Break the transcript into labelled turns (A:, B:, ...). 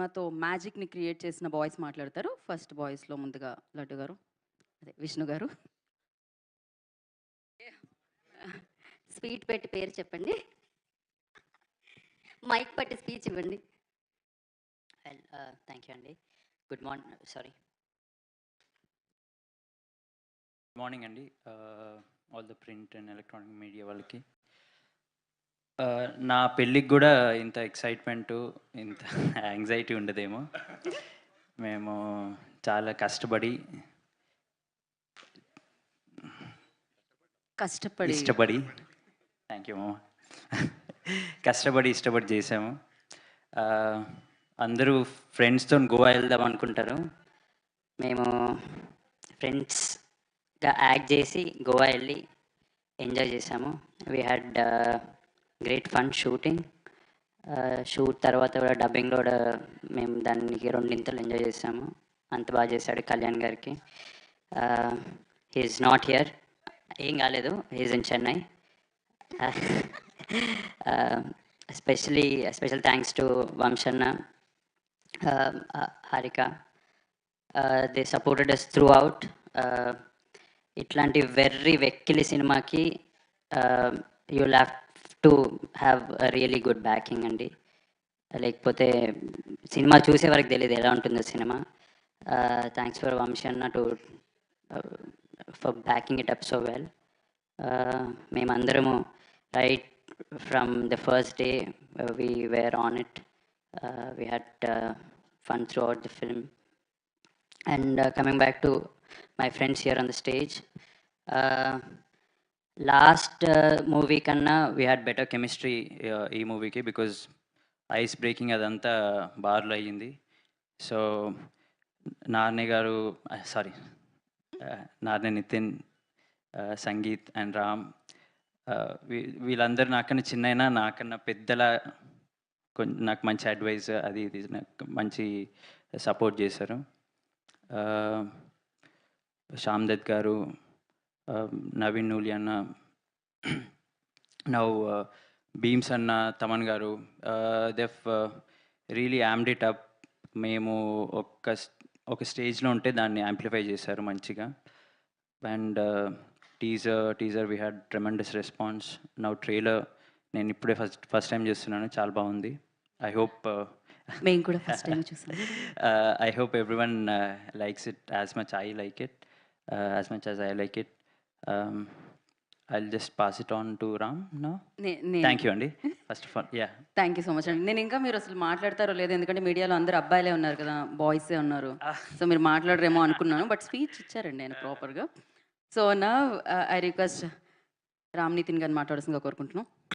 A: మాతో మ్యాజిక్‌ని క్రియేట్ చేసిన బాయ్స్ మాట్లాడతారు. ఫస్ట్ బాయ్స్‌లో ముందుగా లడ్డు గారు, అదే విష్ణు గారు.
B: స్పీడ్ పెట్టి పేరు చెప్పండి. మైక్ పట్టి స్పీచ్ ఇవ్వండి.
C: వెల్ థ్యాంక్ యూ అండి. గుడ్ మార్నింగ్ అండి. All the print and electronic media వాళ్ళకి. నా పెళ్ళికి కూడా ఇంత ఎక్సైట్మెంటు, ఇంత యాంగ్జైటీ ఉండదేమో. మేము చాలా కష్టపడి ఇష్టపడి థ్యాంక్ యూ మామ. కష్టపడి ఇష్టపడి చేసాము. అందరూ ఫ్రెండ్స్తో గోవా వెళ్దాం అనుకుంటారు. మేము ఫ్రెండ్స్గా యాక్ట్ చేసి గోవా వెళ్ళి ఎంజాయ్ చేసాము. We had great fun shooting. Shoot తర్వాత కూడా డబ్బింగ్లో కూడా మేము దానికి రెండింతలు ఎంజాయ్ చేసాము. అంత బాగా చేశాడు కళ్యాణ్ గారికి. హీఈస్ నాట్ హియర్, ఏం కాలేదు, he's in Chennai. Special thanks to వంశన్న, Harika. They supported us throughout. ఇట్లాంటి వెక్కిలి సినిమాకి you have to have a really good backing అండి. లేకపోతే సినిమా చూసే వరకు తెలియదు ఎలా ఉంటుందో సినిమా. థ్యాంక్స్ ఫర్ వంశన్న too for backing it up so well. మేమందరము right from the first day we were on it. We had fun throughout the film. And coming back to my friends here on the stage, last movie kanna we had better chemistry ee movie ki, because ice breaking adanతా బార్లో అయ్యింది. So Narne గారు, sorry Narne Nitin, sangeet and Ram, వీళ్ళందరూ నాకన్నా చిన్నైనా నాకన్నా పెద్దలా నాకు మంచి advice అది ఇది నాకు మంచి సపోర్ట్ చేశారు. శ్యామ్ దత్ గారు, నవీన్ నూలి అన్న, నౌ భీమ్స్ అన్న, తమన్ గారు, దెఫ్ రియలీ యామ్డ్ ఇట్ అప్. మేము ఒక స్టేజ్లో ఉంటే దాన్ని యాంప్లిఫై చేశారు మంచిగా. And teaser we had tremendous response. Now trailer నేను ఇప్పుడే ఫస్ట్ టైం చేస్తున్నాను, చాలా బాగుంది. ఐ హోప్
A: మేము కూడా ఫస్ట్ టైం చూసాం.
C: I hope everyone likes it as much I like it, as much as I like it. I'll just pass it on to Ram now. Thank you అండి first of all. Yeah
A: thank you so much అండి. నేను ఇంకా మీరు అసలు మాట్లాడతారో లేదో, ఎందుకంటే మీడియాలో అందరూ అబ్బాయిలే ఉన్నారు కదా, బాయ్సే ఉన్నారు. సో మీరు మాట్లాడరేమో అనుకున్నాను, బట్ స్పీచ్ ఇచ్చారండి ఆయన ప్రాపర్గా. సో నా ఐ రిక్వెస్ట్ రామ్ నితిన్ గారిని మాట్లాడాల్సిందిగా కోరుకుంటున్నాం.